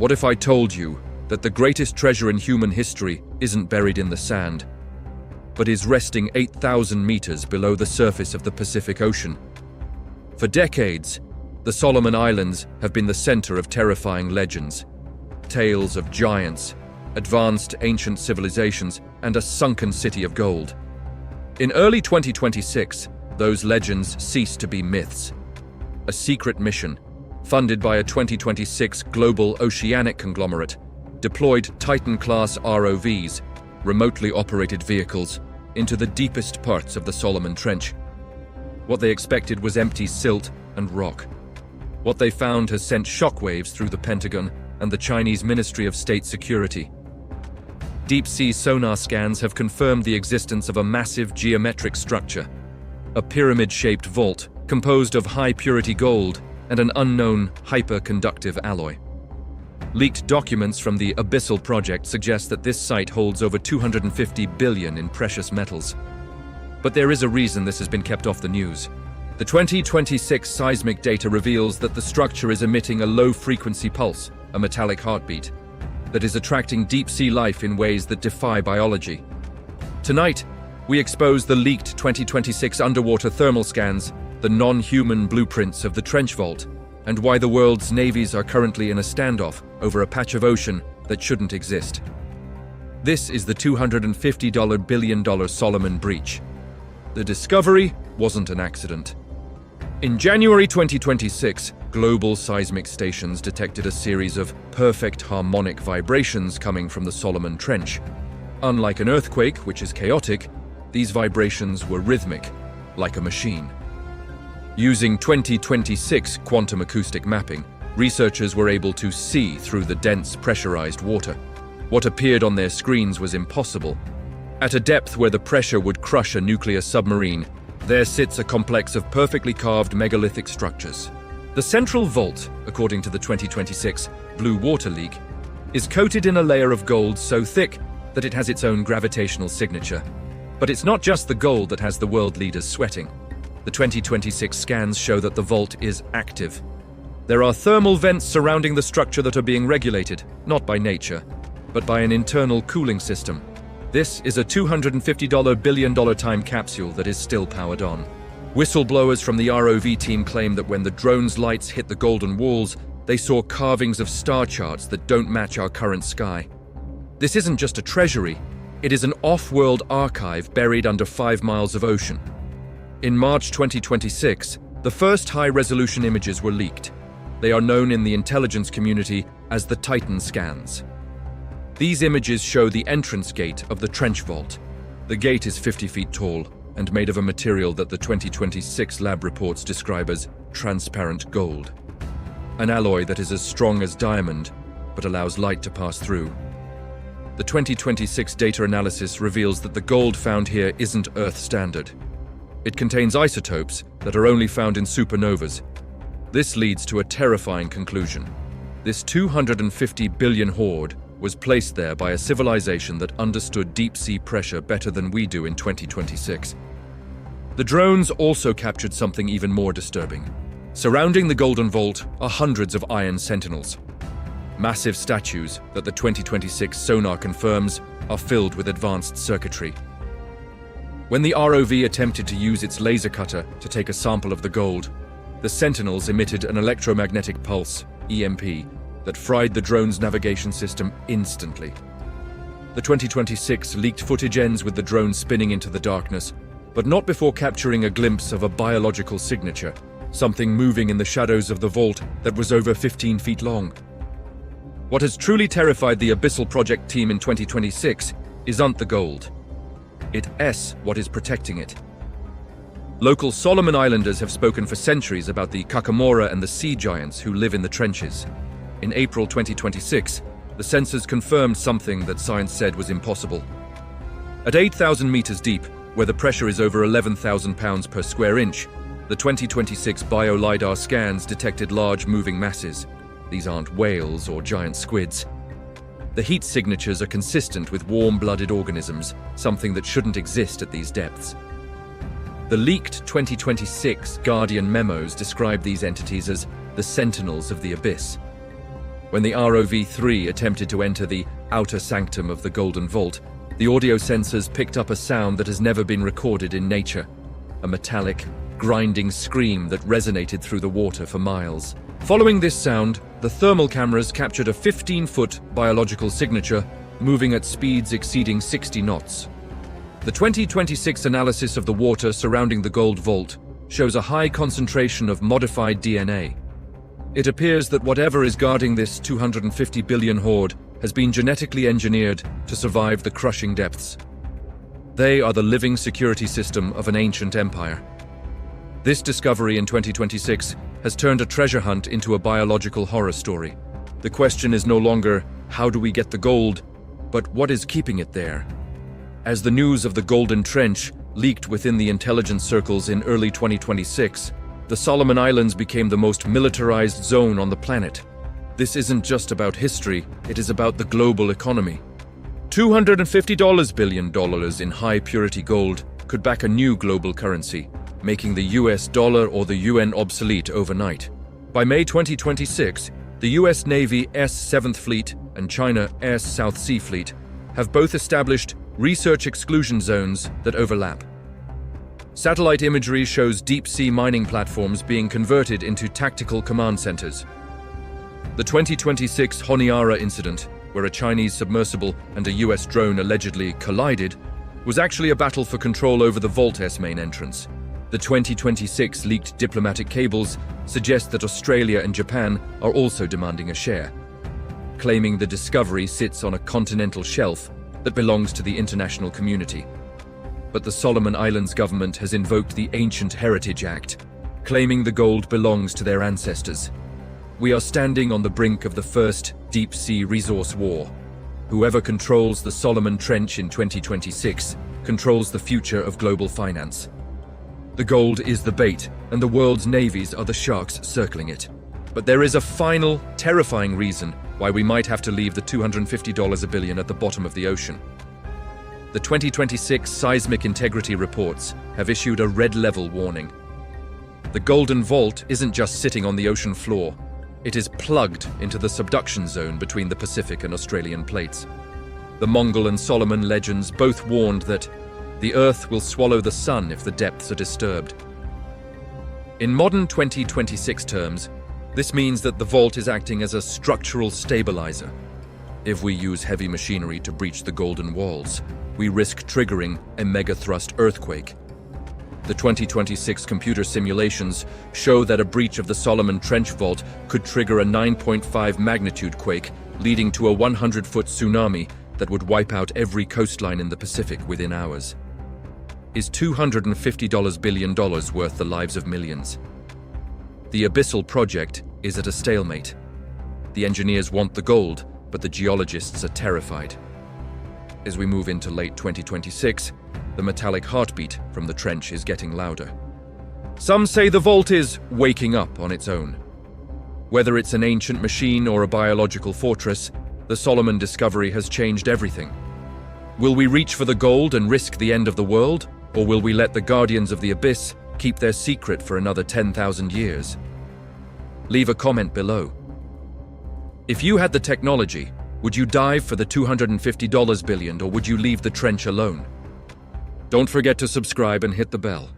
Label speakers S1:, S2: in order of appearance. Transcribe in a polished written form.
S1: What if I told you that the greatest treasure in human history isn't buried in the sand, but is resting 8,000 meters below the surface of the Pacific Ocean? For decades, the Solomon Islands have been the center of terrifying legends, tales of giants, advanced ancient civilizations, and a sunken city of gold. In early 2026, those legends ceased to be myths. A secret mission, funded by a 2026 global oceanic conglomerate, deployed Titan-class ROVs, remotely operated vehicles, into the deepest parts of the Solomon Trench. What they expected was empty silt and rock. What they found has sent shockwaves through the Pentagon and the Chinese Ministry of State Security. Deep-sea sonar scans have confirmed the existence of a massive geometric structure, a pyramid-shaped vault composed of high-purity gold and an unknown hyperconductive alloy. Leaked documents from the Abyssal project suggest that this site holds over 250 billion in precious metals. But there is a reason this has been kept off the news. The 2026 seismic data reveals that the structure is emitting a low-frequency pulse, a metallic heartbeat, that is attracting deep-sea life in ways that defy biology. Tonight, we expose the leaked 2026 underwater thermal scans, the non-human blueprints of the trench vault, and why the world's navies are currently in a standoff over a patch of ocean that shouldn't exist. This is the $250 billion Solomon breach. The discovery wasn't an accident. In January 2026, global seismic stations detected a series of perfect harmonic vibrations coming from the Solomon Trench. Unlike an earthquake, which is chaotic, these vibrations were rhythmic, like a machine. Using 2026 quantum acoustic mapping, researchers were able to see through the dense pressurized water. What appeared on their screens was impossible. At a depth where the pressure would crush a nuclear submarine, there sits a complex of perfectly carved megalithic structures. The central vault, according to the 2026 Blue Water Leak, is coated in a layer of gold so thick that it has its own gravitational signature. But it's not just the gold that has the world leaders sweating. The 2026 scans show that the vault is active. There are thermal vents surrounding the structure that are being regulated, not by nature, but by an internal cooling system. This is a $250 billion time capsule that is still powered on. Whistleblowers from the ROV team claim that when the drone's lights hit the golden walls, they saw carvings of star charts that don't match our current sky. This isn't just a treasury, it is an off-world archive buried under 5 miles of ocean. In March 2026, the first high-resolution images were leaked. They are known in the intelligence community as the Titan scans. These images show the entrance gate of the trench vault. The gate is 50 feet tall and made of a material that the 2026 lab reports describe as transparent gold, an alloy that is as strong as diamond but allows light to pass through. The 2026 data analysis reveals that the gold found here isn't Earth standard. It contains isotopes that are only found in supernovas. This leads to a terrifying conclusion. This 250 billion hoard was placed there by a civilization that understood deep-sea pressure better than we do in 2026. The drones also captured something even more disturbing. Surrounding the Golden Vault are hundreds of iron sentinels. Massive statues that the 2026 sonar confirms are filled with advanced circuitry. When the ROV attempted to use its laser cutter to take a sample of the gold, the sentinels emitted an electromagnetic pulse, EMP, that fried the drone's navigation system instantly. The 2026 leaked footage ends with the drone spinning into the darkness, but not before capturing a glimpse of a biological signature, something moving in the shadows of the vault that was over 15 feet long. What has truly terrified the Abyssal Project team in 2026 isn't the gold. It's what is protecting it. Local Solomon Islanders have spoken for centuries about the Kakamora and the sea giants who live in the trenches. In April 2026, the sensors confirmed something that science said was impossible. At 8,000 meters deep, where the pressure is over 11,000 pounds per square inch, the 2026 bio-LiDAR scans detected large moving masses. These aren't whales or giant squids. The heat signatures are consistent with warm-blooded organisms, something that shouldn't exist at these depths. The leaked 2026 Guardian memos describe these entities as the sentinels of the abyss. When the ROV-3 attempted to enter the outer sanctum of the Golden Vault, the audio sensors picked up a sound that has never been recorded in nature, a metallic, grinding scream that resonated through the water for miles. Following this sound, the thermal cameras captured a 15-foot biological signature moving at speeds exceeding 60 knots. The 2026 analysis of the water surrounding the Gold Vault shows a high concentration of modified DNA. It appears that whatever is guarding this 250 billion hoard has been genetically engineered to survive the crushing depths. They are the living security system of an ancient empire. This discovery in 2026 has turned a treasure hunt into a biological horror story. The question is no longer, how do we get the gold, but what is keeping it there? As the news of the Golden Trench leaked within the intelligence circles in early 2026, the Solomon Islands became the most militarized zone on the planet. This isn't just about history, it is about the global economy. $250 billion in high-purity gold could back a new global currency, making the US dollar or the UN obsolete overnight. By May 2026, the US Navy's 7th Fleet and China's South Sea Fleet have both established research exclusion zones that overlap. Satellite imagery shows deep-sea mining platforms being converted into tactical command centers. The 2026 Honiara incident, where a Chinese submersible and a US drone allegedly collided, was actually a battle for control over the Vault's main entrance. The 2026 leaked diplomatic cables suggest that Australia and Japan are also demanding a share, claiming the discovery sits on a continental shelf that belongs to the international community. But the Solomon Islands government has invoked the Ancient Heritage Act, claiming the gold belongs to their ancestors. We are standing on the brink of the first deep-sea resource war. Whoever controls the Solomon Trench in 2026 controls the future of global finance. The gold is the bait, and the world's navies are the sharks circling it. But there is a final, terrifying reason why we might have to leave the $250 a billion at the bottom of the ocean. The 2026 seismic integrity reports have issued a red-level warning. The Golden Vault isn't just sitting on the ocean floor, it is plugged into the subduction zone between the Pacific and Australian plates. The Mongol and Solomon legends both warned that the Earth will swallow the sun if the depths are disturbed. In modern 2026 terms, this means that the vault is acting as a structural stabilizer. If we use heavy machinery to breach the golden walls, we risk triggering a megathrust earthquake. The 2026 computer simulations show that a breach of the Solomon Trench vault could trigger a 9.5 magnitude quake, leading to a 100-foot tsunami that would wipe out every coastline in the Pacific within hours. Is $250 billion worth the lives of millions? The Abyssal project is at a stalemate. The engineers want the gold, but the geologists are terrified. As we move into late 2026, the metallic heartbeat from the trench is getting louder. Some say the vault is waking up on its own. Whether it's an ancient machine or a biological fortress, the Solomon discovery has changed everything. Will we reach for the gold and risk the end of the world, or will we let the guardians of the abyss keep their secret for another 10,000 years? Leave a comment below. If you had the technology, would you dive for the $250 billion, or would you leave the trench alone? Don't forget to subscribe and hit the bell.